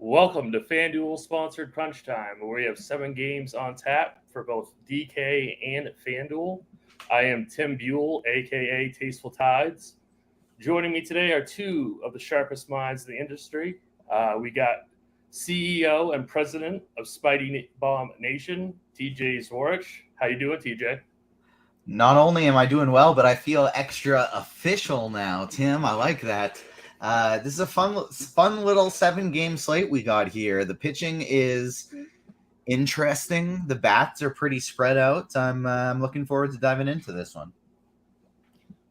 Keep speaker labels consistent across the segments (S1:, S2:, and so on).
S1: Welcome to Fanduel sponsored Crunch Time, where we have 7 games on tap for both DK and Fanduel. I am Tim Buell, aka Tasteful Tides. Joining me today are two of the sharpest minds in the industry. We got CEO and President of Spidey Bomb Nation, TJ Zworich. How you doing, TJ?
S2: Not only am I doing well, but I feel extra official now, Tim. I like that. This is a fun little 7-game slate we got here. The pitching is interesting. The bats are pretty spread out. I'm looking forward to diving into this one.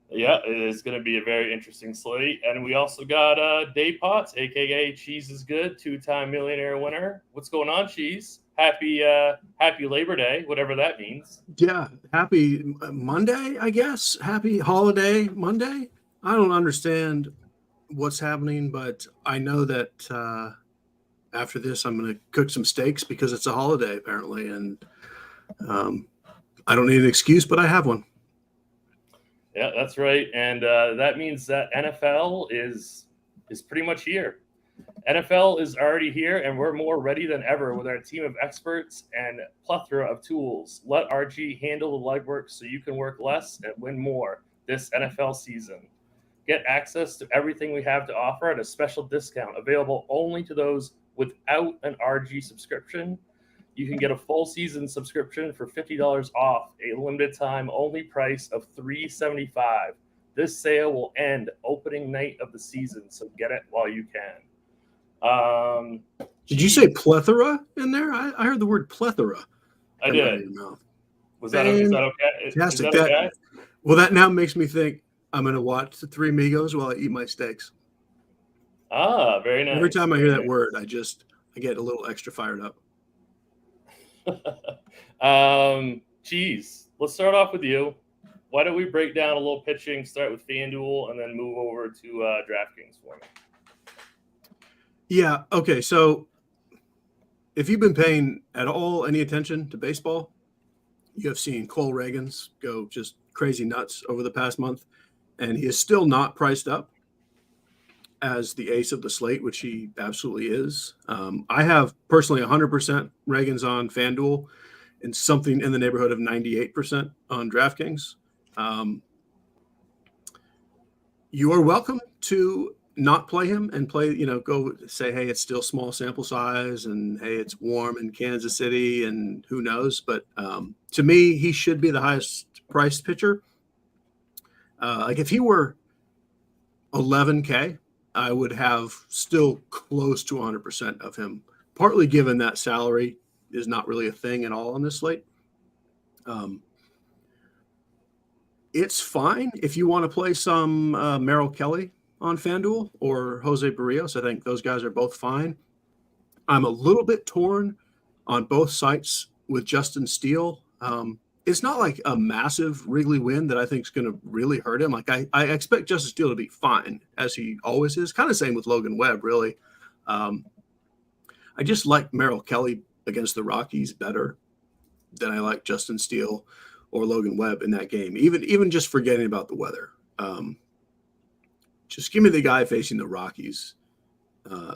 S1: Yeah, it is going to be a very interesting slate. And we also got Dave Potts, a.k.a. Cheese is Good, 2-time millionaire winner. What's going on, Cheese? Happy Labor Day, whatever that means.
S3: Yeah, happy Monday, I guess. Happy holiday Monday. I don't understand what's happening, but I know that after this I'm going to cook some steaks because it's a holiday apparently, and I don't need an excuse, but I have one.
S1: Yeah, that's right. And that means that NFL is pretty much here. NFL is already here, and we're more ready than ever with our team of experts and plethora of tools. Let RG handle the legwork so you can work less and win more this NFL season. Get access to everything we have to offer at a special discount available only to those without an RG subscription. You can get a full season subscription for $50 off, a limited time only price of $375. This sale will end opening night of the season, so get it while you can.
S3: Did you say plethora in there? I heard the word plethora.
S1: I did. Is that okay?
S3: Fantastic. Okay? Well, that now makes me think I'm going to watch The Three Amigos while I eat my steaks.
S1: Ah, very nice.
S3: Every time I hear that word, I get a little extra fired up.
S1: Cheese, let's start off with you. Why don't we break down a little pitching, start with FanDuel, and then move over to DraftKings for me?
S3: Yeah, okay, so if you've been paying at all any attention to baseball, you have seen Cole Ragans go just crazy nuts over the past month, and he is still not priced up as the ace of the slate, which he absolutely is. I have personally 100% Ragans on FanDuel and something in the neighborhood of 98% on DraftKings. You are welcome to not play him and play, go say, hey, it's still small sample size and hey, it's warm in Kansas City and who knows. But to me, he should be the highest priced pitcher. Like if he were 11K, I would have still close to 100% of him, partly given that salary is not really a thing at all on this slate. It's fine if you want to play some Merrill Kelly on FanDuel or Jose Barrios. I think those guys are both fine. I'm a little bit torn on both sites with Justin Steele. It's not like a massive Wrigley win that I think is going to really hurt him. Like I expect Justin Steele to be fine, as he always is. Kind of same with Logan Webb, really. I just like Merrill Kelly against the Rockies better than I like Justin Steele or Logan Webb in that game. Even just forgetting about the weather. Just give me the guy facing the Rockies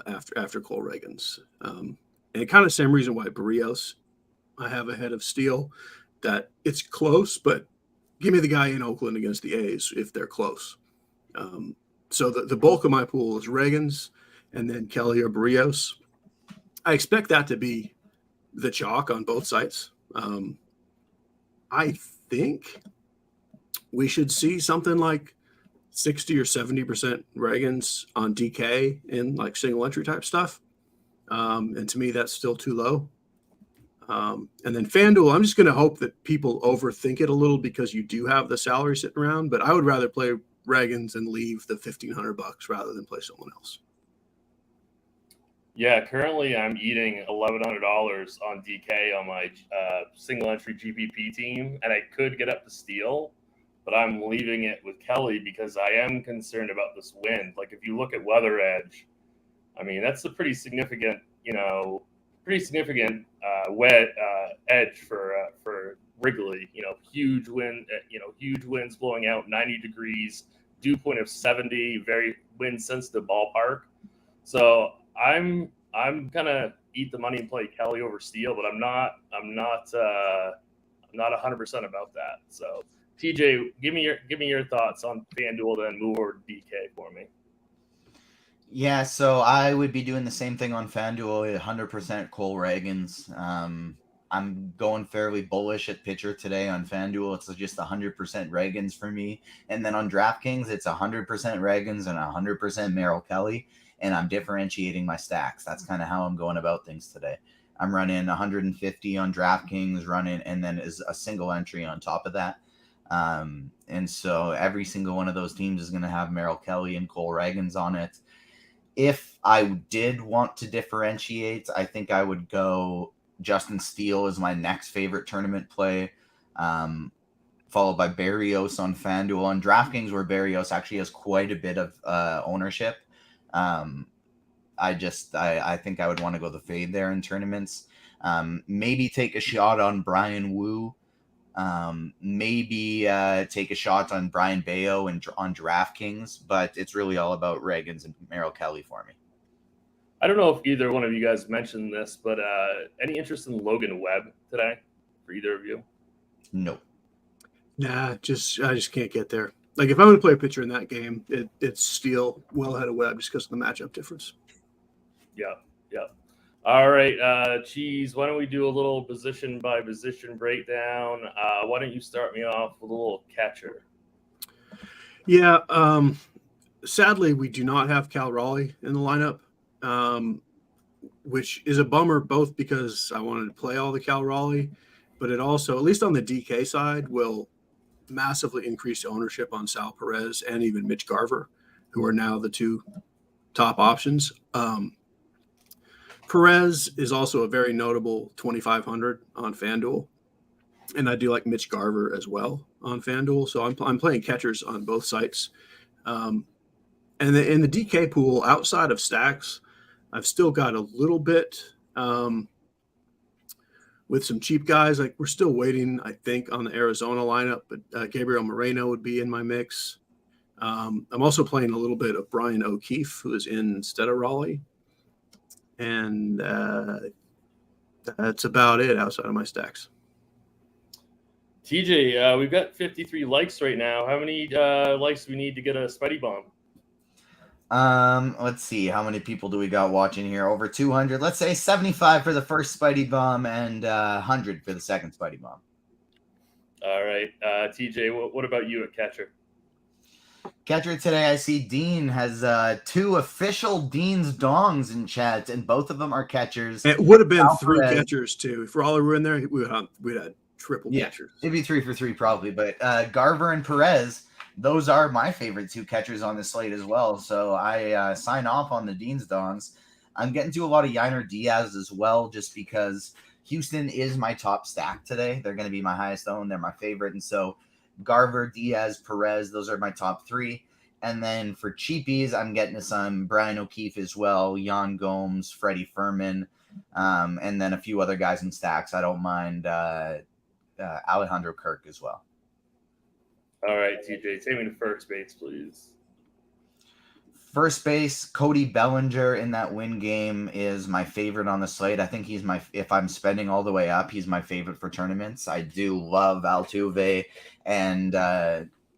S3: after Cole Ragans. And kind of same reason why Barrios I have ahead of Steele. That it's close, but give me the guy in Oakland against the A's if they're close. So the bulk of my pool is Ragans and then Kelly or Barrios. I expect that to be the chalk on both sites. I think we should see something like 60 or 70% Ragans on DK in like single entry type stuff. And to me, that's still too low. And then FanDuel, I'm just going to hope that people overthink it a little because you do have the salary sitting around, but I would rather play Ragans and leave the $1,500 rather than play someone else.
S1: Yeah, currently I'm eating $1,100 on DK on my single entry GPP team, and I could get up to Steele, but I'm leaving it with Kelly because I am concerned about this wind. Like if you look at Weather Edge, I mean, that's a pretty significant, wet edge for Wrigley. Huge wind, huge winds blowing out 90 degrees, dew point of 70, very wind sensitive ballpark. So I'm I'm gonna eat the money and play Kelly over Steele, but I'm not 100% about that. So TJ, give me your thoughts on FanDuel, then move over to DK for me.
S2: Yeah, so I would be doing the same thing on FanDuel, 100% Cole Ragans. I'm going fairly bullish at pitcher today on FanDuel. It's just 100% Ragans for me. And then on DraftKings, it's 100% Ragans and 100% Merrill Kelly. And I'm differentiating my stacks. That's kind of how I'm going about things today. I'm running 150 on DraftKings, and then is a single entry on top of that. And so every single one of those teams is going to have Merrill Kelly and Cole Ragans on it. If I did want to differentiate, I think I would go Justin Steele is my next favorite tournament play, followed by Barrios on FanDuel. On DraftKings, where Barrios actually has quite a bit of ownership, I think I would want to go the fade there in tournaments. Maybe take a shot on Brian Wu. Maybe take a shot on Brian Bayo and on DraftKings, but it's really all about Ragans and Merrill Kelly for me.
S1: I don't know if either one of you guys mentioned this, but any interest in Logan Webb today for either of you?
S2: No.
S3: Nah, I just can't get there. Like if I'm going to play a pitcher in that game, it's Steele well ahead of Webb just because of the matchup difference.
S1: Yeah. All right, Cheese, why don't we do a little position by position breakdown? Why don't you start me off with a little catcher?
S3: Yeah, sadly, we do not have Cal Raleigh in the lineup, which is a bummer, both because I wanted to play all the Cal Raleigh, but it also, at least on the DK side, will massively increase ownership on Sal Perez and even Mitch Garver, who are now the two top options. Perez is also a very notable 2,500 on FanDuel, and I do like Mitch Garver as well on FanDuel. So I'm playing catchers on both sites. And in the DK pool, outside of stacks, I've still got a little bit with some cheap guys. Like we're still waiting, I think, on the Arizona lineup, but Gabriel Moreno would be in my mix. I'm also playing a little bit of Brian O'Keefe, who is in instead of Raleigh. And that's about it outside of my stacks.
S1: TJ, we've got 53 likes right now. How many likes do we need to get a Spidey Bomb?
S2: Let's see. How many people do we got watching here? Over 200. Let's say 75 for the first Spidey Bomb and 100 for the second Spidey Bomb.
S1: All right. TJ, what about you at catcher?
S2: Catcher today, I see Dean has two official Dean's dongs in chat, and both of them are catchers.
S3: It would have been three catchers, too. If Raleigh were in there, we'd have triple catchers.
S2: It'd be 3 for 3 probably, but Garver and Perez, those are my favorite two catchers on the slate as well. So I sign off on the Dean's dongs. I'm getting to a lot of Yainer Diaz as well, just because Houston is my top stack today. They're going to be my highest owned. They're my favorite. And so Garver, Diaz, Perez, those are my top three. And then for cheapies, I'm getting to some Brian O'Keefe as well, Jan Gomes, Freddie Furman, and then a few other guys in stacks. I don't mind Alejandro Kirk as well.
S1: All right, TJ, take me to first base, please.
S2: First base, Cody Bellinger in that win game is my favorite on the slate. I think he's if I'm spending all the way up, he's my favorite for tournaments. I do love Altuve and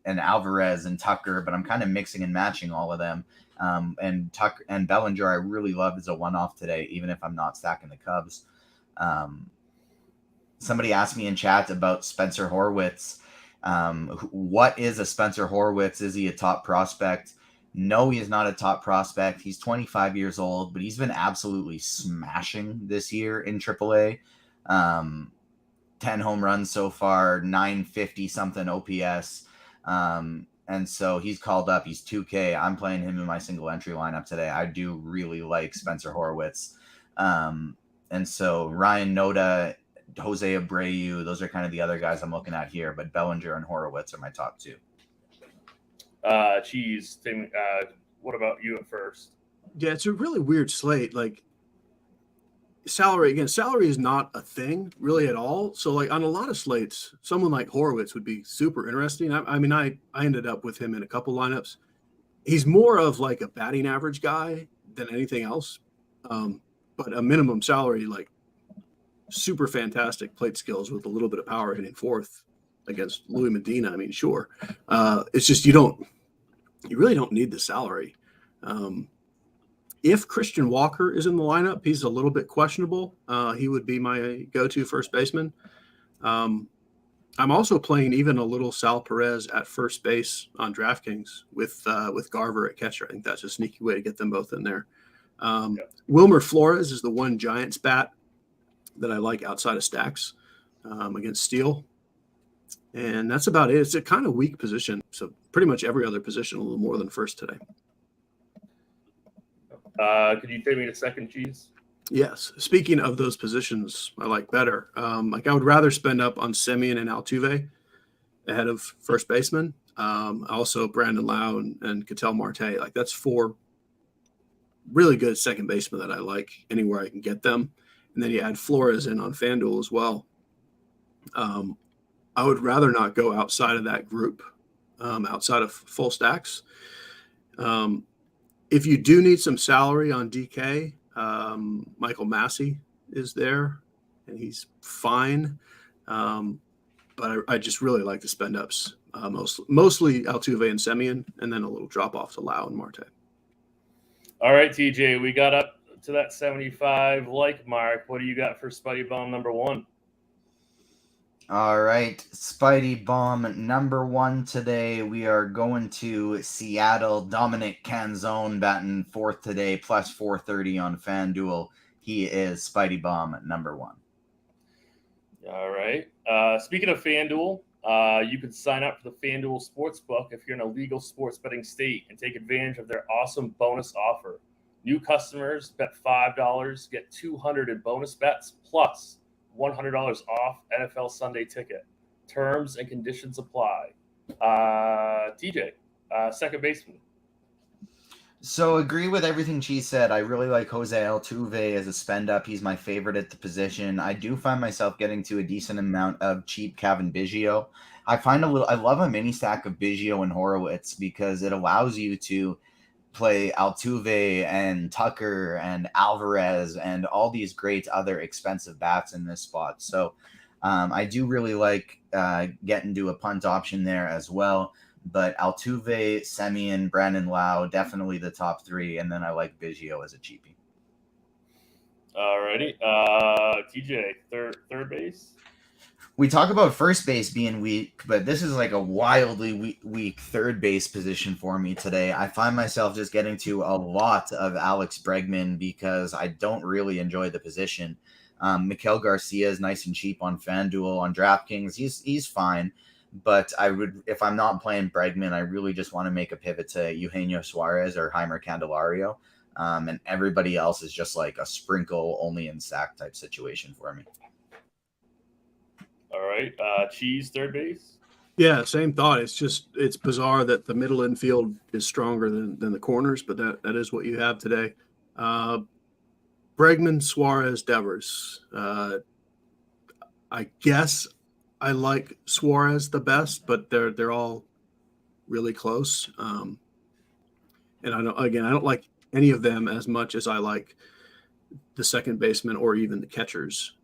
S2: Alvarez and Tucker, but I'm kind of mixing and matching all of them. And Tucker and Bellinger, I really love as a one-off today, even if I'm not stacking the Cubs. Somebody asked me in chat about Spencer Horwitz. What is a Spencer Horwitz? Is he a top prospect? No, he is not a top prospect. He's 25 years old, but he's been absolutely smashing this year in AAA. 10 home runs so far, 950 something OPS. And so he's called up. He's 2K. I'm playing him in my single entry lineup today. I do really like Spencer Horwitz. And so Ryan Noda, Jose Abreu, those are kind of the other guys I'm looking at here, but Bellinger and Horowitz are my top two.
S1: Cheese, what about you at first?
S3: Yeah, it's a really weird slate. Like salary is not a thing really at all. So like on a lot of slates, someone like Horowitz would be super interesting. I ended up with him in a couple lineups. He's more of like a batting average guy than anything else. but a minimum salary, like super fantastic plate skills with a little bit of power hitting fourth against Louis Medina. I mean, sure. It's just you really don't need the salary. If Christian Walker is in the lineup, he's a little bit questionable. He would be my go-to first baseman. I'm also playing even a little Sal Perez at first base on DraftKings with Garver at catcher. I think that's a sneaky way to get them both in there. Wilmer Flores is the one Giants bat that I like outside of stacks against Steele. And that's about it. It's a kind of weak position. So pretty much every other position a little more than first today.
S1: Could you take me to second, Cheese?
S3: Yes. Speaking of those positions I like better, like I would rather spend up on Semien and Altuve ahead of first baseman. Also Brandon Lau and Ketel Marte. Like that's 4 really good second basemen that I like anywhere I can get them. And then you add Flores in on FanDuel as well. I would rather not go outside of that group, outside of full stacks. If you do need some salary on DK, Michael Massey is there, and he's fine. But I just really like the spend ups, mostly Altuve and Semien, and then a little drop off to Lau and Marte.
S1: All right, TJ, we got up to that 75 like mark. What do you got for Spuddy Bomb number 1?
S2: All right, Spidey Bomb number 1 today. We are going to Seattle. Dominic Canzone batting 4th today, plus 430 on FanDuel. He is Spidey Bomb number 1.
S1: All right. Speaking of FanDuel, you can sign up for the FanDuel Sportsbook if you're in a legal sports betting state and take advantage of their awesome bonus offer. New customers bet $5, get $200 in bonus bets, plus $100 off NFL Sunday ticket. Terms and conditions apply. TJ, second baseman.
S2: So agree with everything she said. I really like Jose Altuve as a spend up. He's my favorite at the position. I do find myself getting to a decent amount of cheap Kevin Biggio. I love a mini stack of Biggio and Horowitz because it allows you to play Altuve and Tucker and Alvarez and all these great other expensive bats in this spot. So I do really like getting to a punt option there as well. But Altuve, Semien, Brandon Lau, definitely the top 3. And then I like Biggio as a cheapie.
S1: All righty. TJ, third base.
S2: We talk about first base being weak, but this is like a wildly weak third base position for me today. I find myself just getting to a lot of Alex Bregman because I don't really enjoy the position. Miguel Garcia is nice and cheap on FanDuel. On DraftKings, he's fine. But if I'm not playing Bregman, I really just want to make a pivot to Eugenio Suarez or Heimer Candelario. And everybody else is just like a sprinkle only in stack type situation for me.
S1: All right. Cheese, third base.
S3: Yeah, same thought. It's bizarre that the middle infield is stronger than the corners, but that is what you have today. Bregman, Suarez, Devers. I guess I like Suarez the best, but they're all really close. And I don't like any of them as much as I like the second baseman or even the catchers.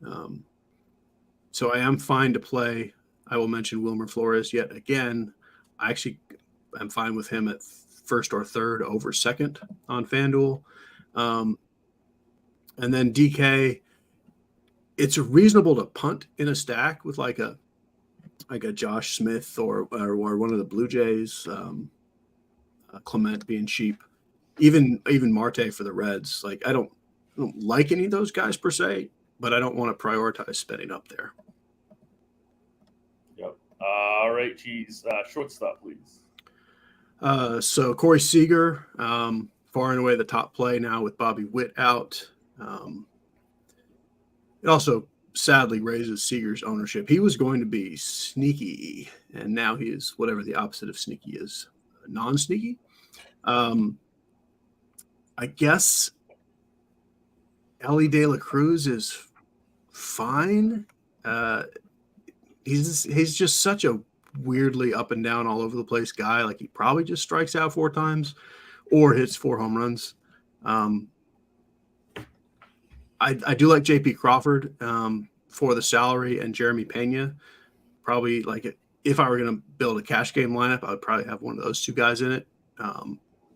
S3: So I am fine to play. I will mention Wilmer Flores yet again. I'm fine with him at first or third over second on FanDuel. And then DK, it's reasonable to punt in a stack with like a Josh Smith or one of the Blue Jays, Clement being cheap, even Marte for the Reds. Like I don't like any of those guys per se, but I don't want to prioritize spending up there.
S1: Yep. All right, Cheese. Shortstop, please.
S3: So Corey Seager, far and away the top play now with Bobby Witt out. It also sadly raises Seager's ownership. He was going to be sneaky, and now he is whatever the opposite of sneaky is, non-sneaky. I guess Ellie De La Cruz is fine. He's just such a weirdly up and down all over the place guy. Like he probably just strikes out 4 times or hits 4 home runs. I do like JP Crawford for the salary, and Jeremy Pena. Probably if I were going to build a cash game lineup, I would probably have one of those two guys in it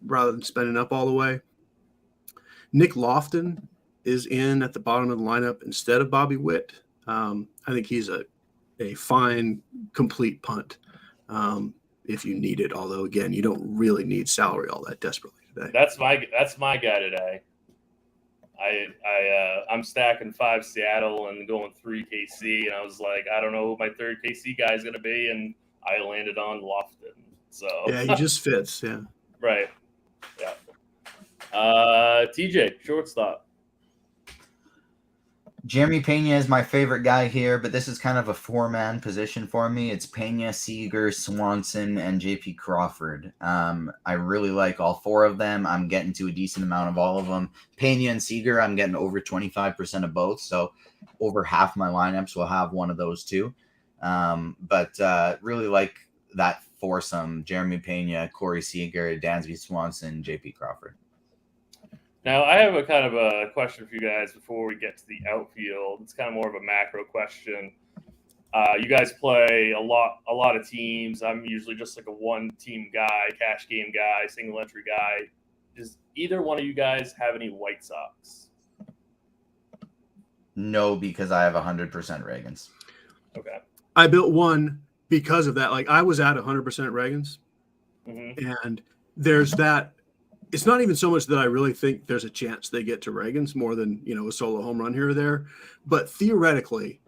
S3: rather than spending up all the way. Nick Lofton is in at the bottom of the lineup instead of Bobby Witt. I think he's a fine, complete punt if you need it. Although, again, you don't really need salary all that desperately today.
S1: That's my guy today. I'm stacking 5 Seattle and going 3 KC, and I was like, I don't know who my third KC guy is going to be, and I landed on Lofton. So
S3: yeah, he just fits. Yeah,
S1: right. Yeah. TJ, shortstop.
S2: Jeremy Pena is my favorite guy here, but this is kind of a 4-man position for me. It's Pena, Seager, Swanson, and JP Crawford. I really like all 4 of them. I'm getting to a decent amount of all of them. Pena and Seager, I'm getting over 25% of both, so over half my lineups will have one of those two. But really like that foursome: Jeremy Pena, Corey Seager, Dansby Swanson, JP Crawford.
S1: Now, I have a kind of a question for you guys before we get to the outfield. It's kind of more of a macro question. You guys play a lot of teams. I'm usually just like a one-team guy, cash game guy, single entry guy. Does either one of you guys have any White Sox?
S2: No, because I have 100% Reagans.
S1: Okay.
S3: I built one because of that. Like, I was at 100% Reagans, and there's that. It's not even so much that I really think there's a chance they get to Reagans more than, a solo home run here or there. But theoretically,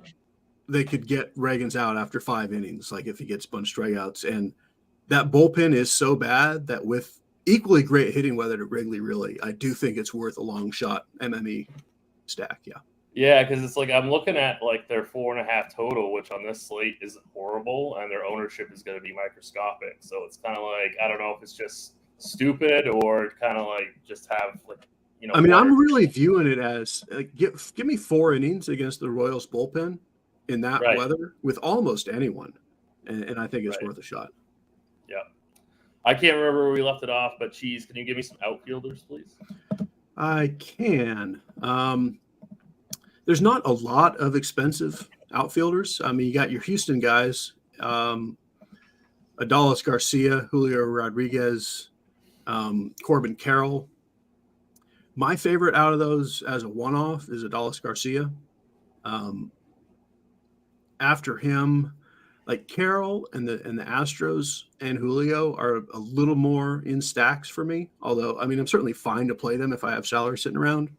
S3: they could get Reagans out after 5 innings, like if he gets a bunch of strikeouts. And that bullpen is so bad that with equally great hitting weather to Wrigley, really, I do think it's worth a long shot MME stack. Yeah.
S1: Yeah, because it's like I'm looking at like their 4.5 total, which on this slate is horrible, and their ownership is going to be microscopic. So it's kind of like, I don't know if it's just stupid or kind of like just have like,
S3: I mean, I'm really viewing it as give me 4 innings against the Royals bullpen in that weather with almost anyone, and I think it's worth a shot.
S1: Yeah, I can't remember where we left it off, but Cheese, can you give me some outfielders, please?
S3: I can. There's not a lot of expensive outfielders. I mean, you got your Houston guys, Adolis Garcia, Julio Rodriguez, Corbin Carroll. My favorite out of those as a one-off is Adolis Garcia. After him, like Carroll and the Astros and Julio are a little more in stacks for me. Although, I mean, I'm certainly fine to play them if I have salary sitting around.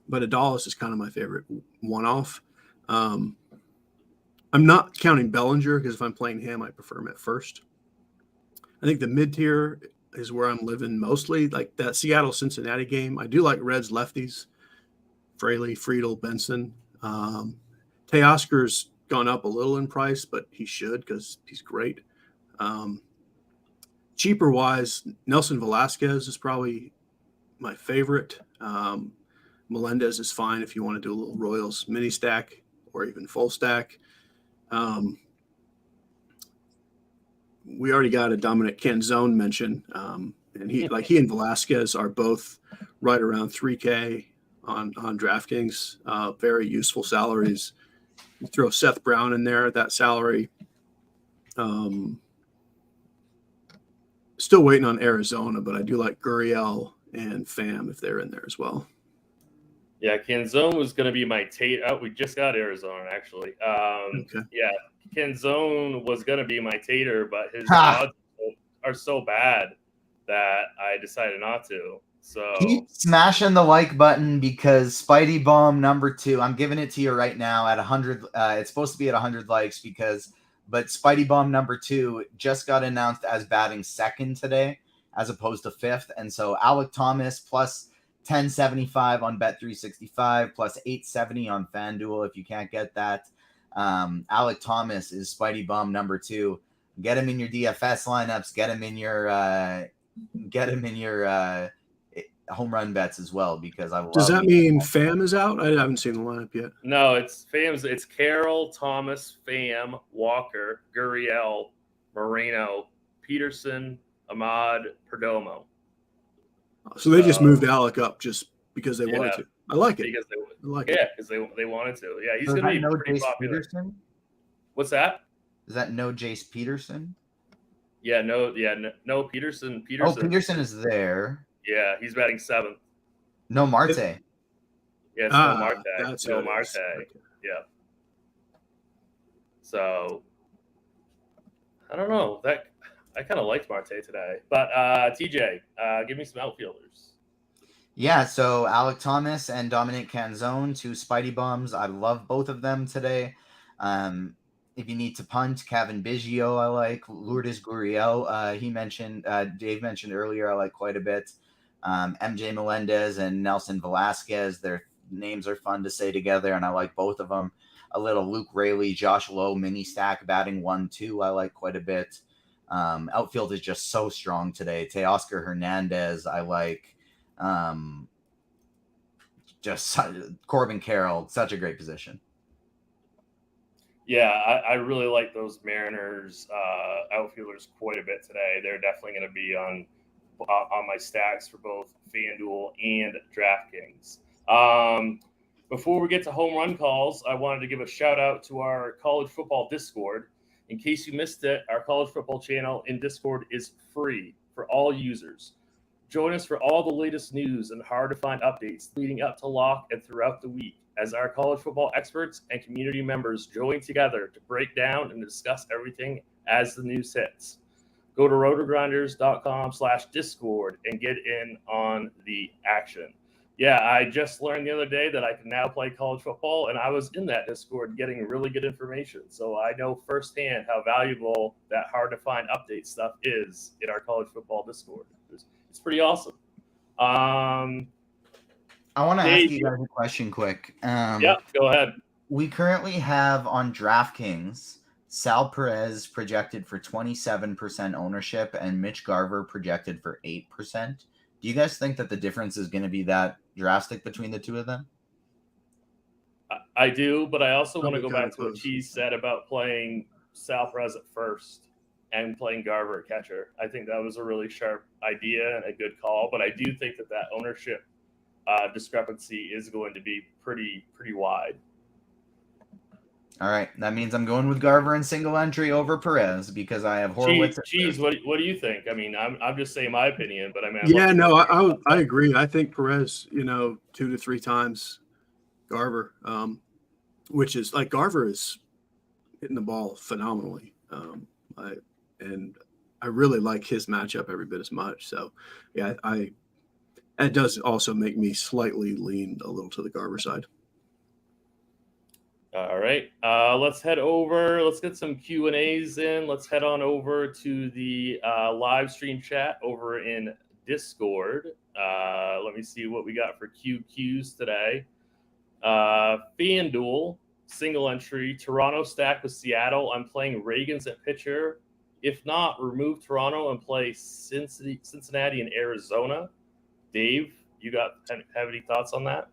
S3: But Adolis is kind of my favorite one-off. I'm not counting Bellinger because if I'm playing him, I prefer him at first. I think the mid-tier is where I'm living mostly. Like that Seattle-Cincinnati game, I do like Reds lefties. Fraley, Friedel, Benson. Teoscar's gone up a little in price, but he should because he's great. Cheaper-wise, Nelson Velasquez is probably my favorite. Melendez is fine if you want to do a little Royals mini stack or even full stack. We already got a Dominic Canzone mention, and he and Velasquez are both right around 3K on DraftKings. Very useful salaries. You throw Seth Brown in there at that salary. Still waiting on Arizona, but I do like Gurriel and Pham if they're in there as well.
S1: Yeah, Canzone was going to be my tater. Oh, we just got Arizona, actually.
S3: Okay.
S1: Yeah, Canzone was going to be my tater, but his odds are so bad that I decided not to. So
S2: keep smashing the like button because Spidey Bomb number 2, I'm giving it to you right now at 100. It's supposed to be at 100 likes but Spidey Bomb number 2 just got announced as batting second today as opposed to 5th. And so Alec Thomas plus 1075 on Bet365 plus 870 on Fanduel if you can't get that. Alec Thomas is Spidey Bomb number 2. Get him in your DFS lineups. Get him in your home run bets as well because I love.
S3: Does that mean Pham is out? I haven't seen the lineup yet.
S1: No, it's Carroll, Thomas, Pham, Walker, Gurriel, Moreno, Peterson, Ahmad, Perdomo.
S3: So they just moved Alec up just because they wanted to. I like it. like
S1: Yeah,
S3: it.
S1: because they wanted to. Yeah, he's
S2: So is
S1: going to
S2: that
S1: be
S2: no
S1: pretty
S2: Jace
S1: popular.
S2: Peterson?
S1: What's that?
S2: Is that no Jace Peterson?
S1: No. Peterson.
S2: Oh, Peterson is there.
S1: Yeah, he's batting 7th.
S2: No Marte.
S1: Yeah, it's no Marte.
S3: That's
S1: No
S3: who it
S1: Marte.
S3: is. Okay.
S1: Yeah. So I don't know. I kind of liked Marte today, but TJ, give me some outfielders.
S2: Yeah, so Alec Thomas and Dominic Canzone, 2 Spidey Bums. I love both of them today. If you need to punt, Kevin Biggio, I like. Lourdes Gurriel, Dave mentioned earlier, I like quite a bit. MJ Melendez and Nelson Velasquez, their names are fun to say together, and I like both of them. A little Luke Raley, Josh Lowe, mini stack batting 1-2, I like quite a bit. Outfield is just so strong today. Teoscar Hernandez, I like. Just Corbin Carroll, such a great position.
S1: Yeah, I really like those Mariners outfielders quite a bit today. They're definitely going to be on my stacks for both FanDuel and DraftKings. Before we get to home run calls, I wanted to give a shout out to our college football Discord. In case you missed it, our college football channel in Discord is free for all users. Join us for all the latest news and hard-to-find updates leading up to lock and throughout the week as our college football experts and community members join together to break down and discuss everything as the news hits. Go to rotogrinders.com/Discord and get in on the action. Yeah, I just learned the other day that I can now play college football, and I was in that Discord getting really good information. So I know firsthand how valuable that hard-to-find update stuff is in our college football Discord. It's pretty awesome.
S2: I want to ask you guys a question quick.
S1: Yeah, go ahead.
S2: We currently have on DraftKings Sal Perez projected for 27% ownership and Mitch Garver projected for 8%. Do you guys think that the difference is going to be that drastic between the two of them?
S1: I do, but I also want to go
S3: Probably
S1: back to what Cheese said about playing Sal Perez at first and playing Garver at catcher. I think that was a really sharp idea and a good call, but I do think that ownership discrepancy is going to be pretty wide.
S2: All right, that means I'm going with Garver in single entry over Perez because I have Horowitz.
S1: Cheese, what do you think? I mean, I'm just saying my opinion, but I mean,
S3: I agree. I think Perez, 2 to 3 times Garver, which is like Garver is hitting the ball phenomenally. I really like his matchup every bit as much. So, yeah, it does also make me slightly lean a little to the Garver side.
S1: All right, let's head over. Let's get some Q&As in. Let's head on over to the live stream chat over in Discord. Let me see what we got for QQs today. FanDuel, single entry, Toronto stack with Seattle. I'm playing Reagans at pitcher. If not, remove Toronto and play Cincinnati and Arizona. Dave, you have any thoughts on that?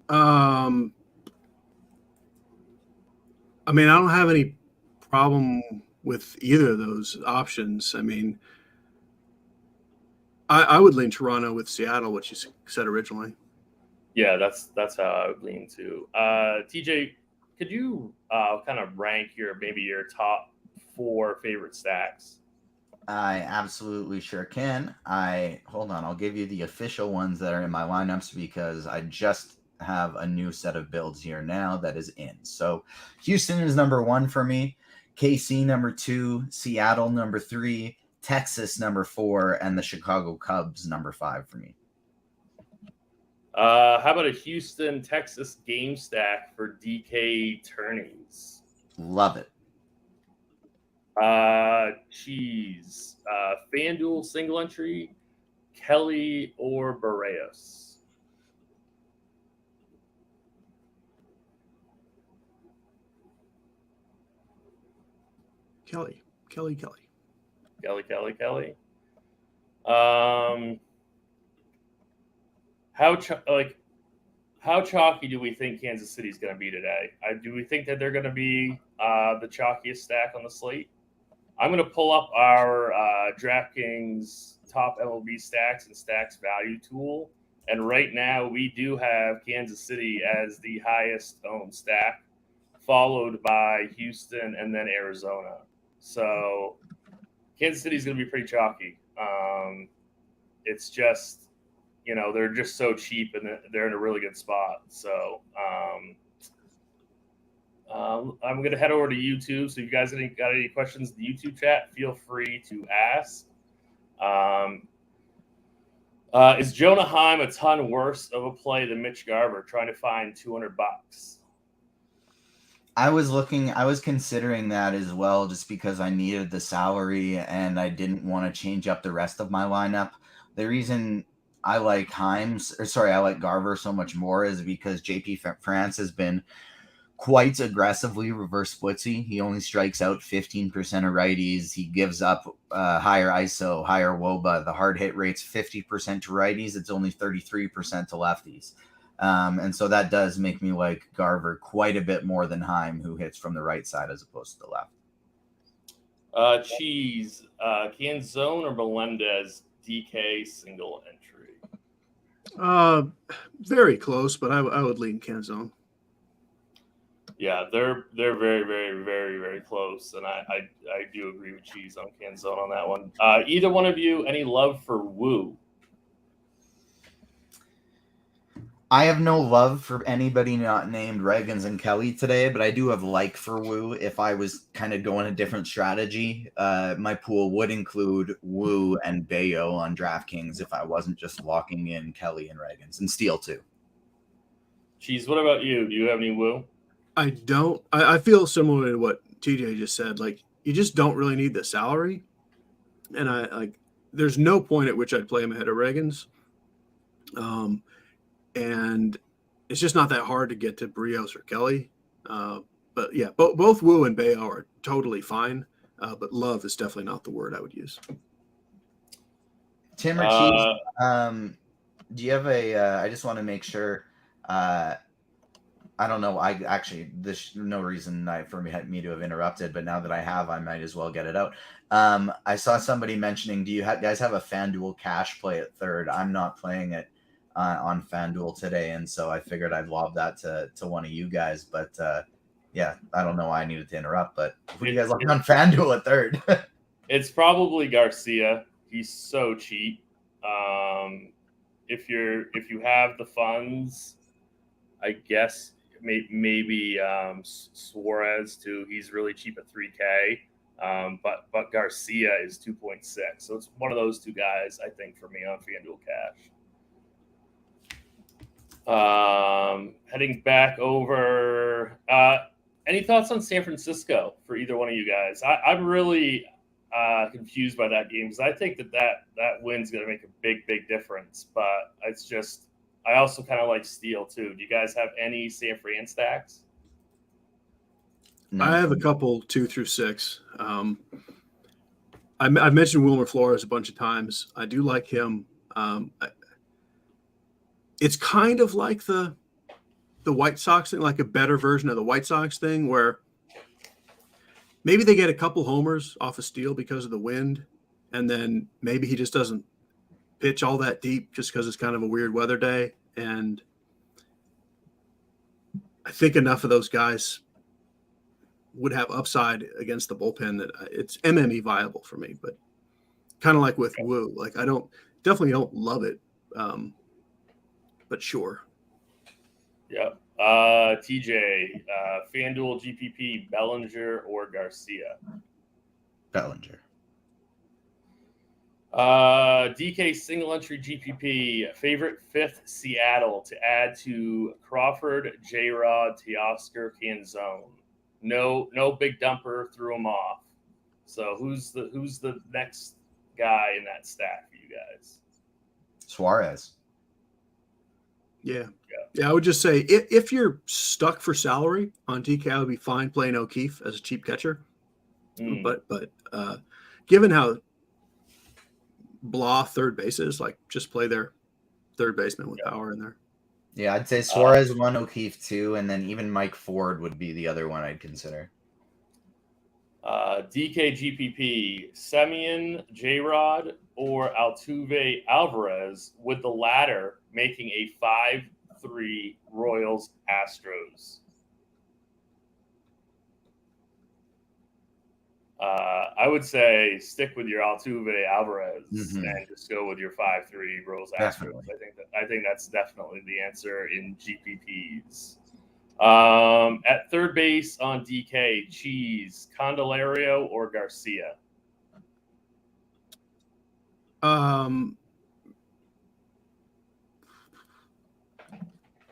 S3: I mean, I don't have any problem with either of those options. I mean, I would lean Toronto with Seattle, what you said originally.
S1: Yeah, that's how I would lean too. TJ, could you kind of rank your top 4 favorite stacks?
S2: I absolutely sure can. Hold on, I'll give you the official ones that are in my lineups because I just have a new set of builds here now that is in. So Houston is number 1 for me, KC number 2, Seattle number 3, Texas number 4, and the Chicago Cubs number 5 for me.
S1: How about a Houston, Texas game stack for DK Turnings?
S2: Love it.
S1: Cheese. FanDuel single entry, Kelly or Barrios?
S3: Kelly.
S1: How chalky do we think Kansas City is going to be today? Do we think that they're going to be the chalkiest stack on the slate? I'm going to pull up our DraftKings top MLB stacks and stacks value tool, And right now, we do have Kansas City as the highest owned stack, followed by Houston and then Arizona. So Kansas City is going to be pretty chalky. It's just, they're just so cheap and they're in a really good spot. So I'm going to head over to YouTube. So if you guys got any questions in the YouTube chat, feel free to ask. Is Jonah Heim a ton worse of a play than Mitch Garver trying to find $200?
S2: I was considering that as well, just because I needed the salary and I didn't want to change up the rest of my lineup. The reason I like I like Garver so much more is because JP France has been quite aggressively reverse splitsy. He only strikes out 15% of righties. He gives up higher ISO, higher WOBA. The hard hit rate's 50% to righties. It's only 33% to lefties. And so that does make me like Garver quite a bit more than Heim, who hits from the right side as opposed to the left.
S1: Cheese, Canzone or Melendez DK single entry?
S3: Very close, but I would lean Canzone.
S1: Yeah, they're very, very, very, very close, and I do agree with Cheese on Canzone on that one. Either one of you, any love for Woo?
S2: I have no love for anybody not named Reagans and Kelly today, but I do have like for Woo. If I was kind of going a different strategy, my pool would include Woo and Bayo on DraftKings if I wasn't just locking in Kelly and Reagans, and Steele too.
S1: Cheese, what about you? Do you have any Woo?
S3: I don't. I feel similar to what TJ just said. Like, you just don't really need the salary, and there's no point at which I'd play him ahead of Reagans. And it's just not that hard to get to Brios or Kelly. But yeah, both Woo and Bayo are totally fine. But love is definitely not the word I would use.
S2: Tim or Cheese, do you have I just want to make sure. I don't know. There's no reason for me to have interrupted, but now that I have, I might as well get it out. I saw somebody mentioning, do you guys have a FanDuel cash play at third? I'm not playing it on FanDuel today, and so I figured I'd lob that to one of you guys. But yeah, I don't know why I needed to interrupt, but who do you guys like on FanDuel at third?
S1: It's probably Garcia. He's so cheap. If you have the funds, I guess maybe Suarez too. He's really cheap at $3K. But Garcia is 2.6. So it's one of those two guys, I think, for me on FanDuel Cash. Heading back over. Any thoughts on San Francisco for either one of you guys? I'm really confused by that game because I think that win's going to make a big difference. But it's just, I also kind of like Steele too. Do you guys have any San Fran stacks?
S3: No. I have a couple 2 through 6. I've mentioned Wilmer Flores a bunch of times. I do like him. It's kind of like the White Sox thing, like a better version of the White Sox thing, where maybe they get a couple homers off of Steele because of the wind, and then maybe he just doesn't pitch all that deep just because it's kind of a weird weather day. And I think enough of those guys would have upside against the bullpen that it's MME viable for me. But kind of like with Woo, like I definitely don't love it, but sure.
S1: Yeah. TJ, FanDuel GPP, Bellinger or Garcia?
S2: Bellinger.
S1: DK single entry GPP, favorite fifth Seattle to add to Crawford, J-Rod, Teoscar, Canzone. No big dumper threw him off. So who's the next guy in that stack for you guys?
S2: Suarez.
S3: Yeah. I would just say if you're stuck for salary on DK, I would be fine playing O'Keefe as a cheap catcher. But given how blah third base is, like just play their third baseman with power in there.
S2: Yeah, I'd say Suarez 1, O'Keefe 2, and then even Mike Ford would be the other one I'd consider.
S1: DK GPP, Semien, J-Rod, or Altuve Alvarez, with the latter making a 5-3 Royals Astros? I would say stick with your Altuve Alvarez and just go with your 5-3 Royals Astros.
S2: Definitely.
S1: I think that's definitely the answer in GPPs. At third base on DK, Cheese, Candelario, or Garcia?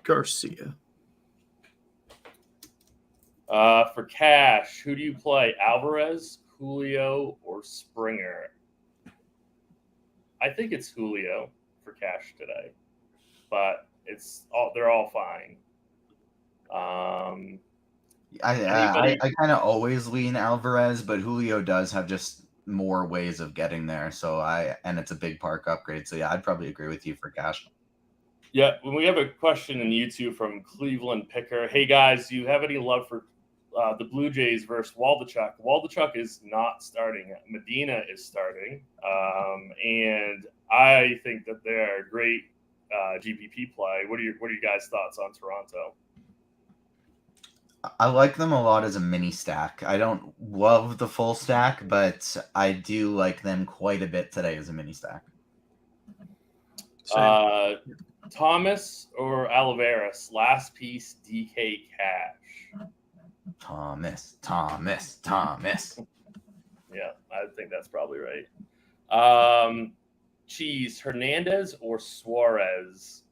S3: Garcia.
S1: For cash, who do you play? Alvarez, Julio, or Springer? I think it's Julio for cash today, but they're all fine.
S2: I kind of always lean Alvarez, but Julio does have just more ways of getting there. And it's a big park upgrade. So yeah, I'd probably agree with you for cash.
S1: Yeah, when we have a question in YouTube from Cleveland Picker. Hey guys, do you have any love for the Blue Jays versus Waldichuk? Waldichuk is not starting. Medina is starting, and I think that they're a great GPP play. What are your guys' thoughts on Toronto?
S2: I like them a lot as a mini stack. I don't love the full stack, but I do like them quite a bit today as a mini stack.
S1: Thomas or Oliveras, last piece DK cash.
S2: Thomas.
S1: Yeah, I think that's probably right. Cheese, Hernandez or Suarez,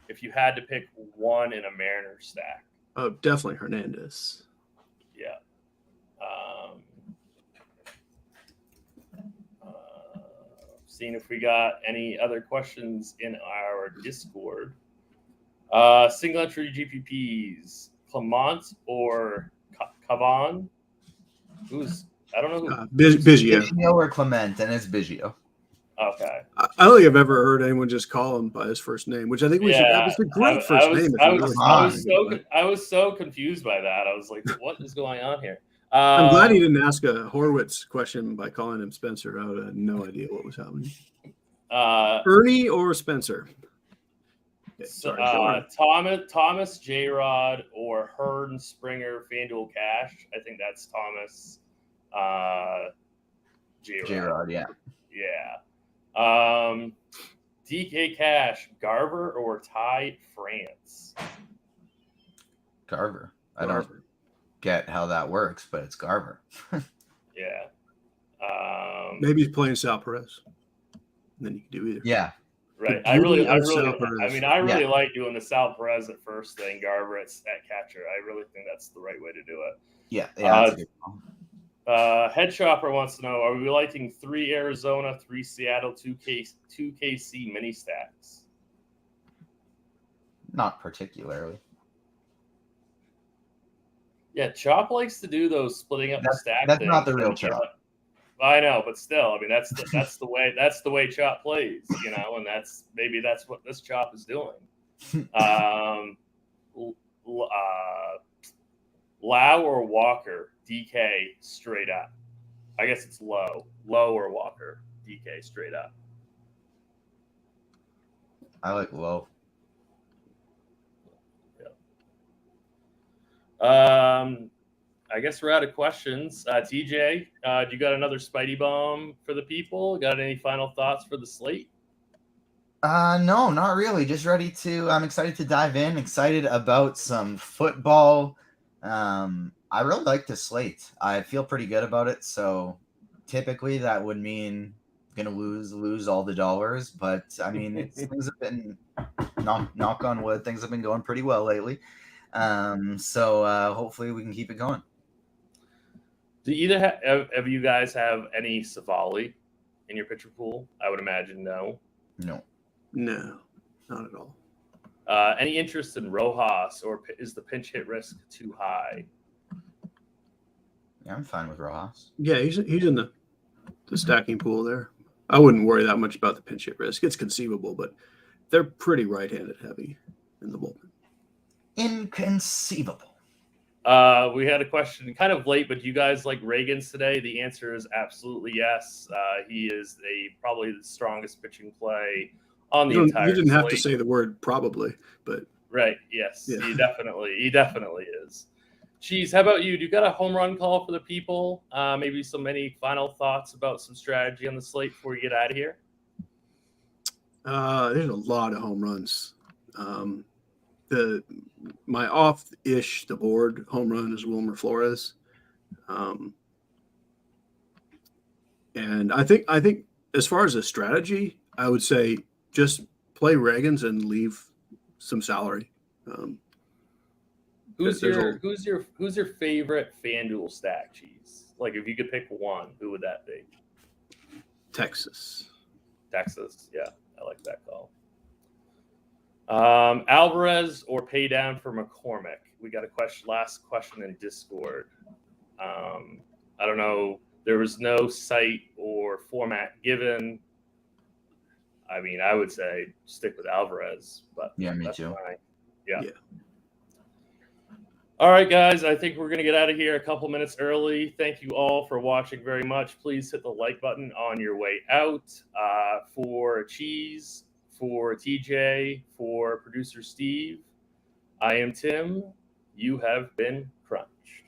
S1: if you had to pick one in a Mariners stack?
S3: Oh, definitely Hernandez.
S1: Yeah. Seeing if we got any other questions in our Discord. Single entry GPPs, Clement or Cavan? I don't know who.
S2: Biggio or Clement, and it's Biggio.
S1: Okay.
S3: I don't think I've ever heard anyone just call him by his first name, which I think that was a great first name.
S1: I was so confused by that. I was like, what is going on here?
S3: I'm glad he didn't ask a Horwitz question by calling him Spencer. I would have no idea what was happening. Ernie or Spencer?
S1: Thomas J-Rod or Hearn Springer Fanduel Cash. I think that's Thomas
S2: J-Rod, yeah.
S1: Yeah. DK Cash, Garver or Ty France?
S2: Garver. I don't get how that works, but it's Garver.
S1: Yeah.
S3: Maybe he's playing Sal Perez. Then you can do either.
S2: Yeah.
S1: Right. I really like doing the Sal Perez at first thing, Garver at catcher. I really think that's the right way to do it.
S2: Yeah. That's a good call.
S1: Head Shopper wants to know: are we liking 3 Arizona, 3 Seattle, 2 KC mini stacks?
S2: Not particularly.
S1: Yeah, Chop likes to do those splitting up the stack.
S2: That's
S1: things.
S2: not the real Chop.
S1: I know, but still, I mean, that's the way Chop plays, and that's what this Chop is doing. Lau or Walker, DK straight up. I guess it's Low or Walker, DK straight up.
S2: I like Low.
S1: Yeah. I guess we're out of questions. TJ, do you got another Spidey bomb for the people? Got any final thoughts for the slate?
S2: No, not really. Just ready to. I'm excited to dive in. Excited about some football. I really like the slate. I feel pretty good about it. So typically that would mean gonna lose all the dollars. But I mean, things have been knock on wood. Things have been going pretty well lately. So hopefully we can keep it going.
S1: Do either of you guys have any Savali in your pitcher pool? I would imagine no.
S2: No,
S3: not at all.
S1: Any interest in Rojas, or is the pinch hit risk too high?
S2: Yeah, I'm fine with Rojas.
S3: Yeah, he's in the stacking pool there. I wouldn't worry that much about the pinch hit risk. It's conceivable, but they're pretty right-handed heavy in the bullpen.
S2: Inconceivable.
S1: We had a question kind of late, but do you guys like Reagans today? The answer is absolutely yes. He is probably the strongest pitching play on the entire
S3: You didn't have to
S1: slate.
S3: say the word probably, but
S1: Right. Yes,
S3: yeah.
S1: he definitely is. Cheese, how about you? Do you got a home run call for the people? Maybe any final thoughts about some strategy on the slate before we get out of here?
S3: There's a lot of home runs. My off-ish the board home run is Wilmer Flores, and I think as far as a strategy, I would say just play Reagans and leave some salary.
S1: Who's your favorite FanDuel stack, Cheese? Like if you could pick one, who would that be?
S3: Texas.
S1: Yeah, I like that call. Alvarez or pay down for McCormick? We got last question in Discord. I don't know. There was no site or format given. I mean, I would say stick with Alvarez, but
S2: Yeah, me too.
S1: Fine. Yeah. All right, guys, I think we're going to get out of here a couple minutes early. Thank you all for watching very much. Please hit the like button on your way out. For Cheese, for TJ, for producer Steve, I am Tim. You have been crunched.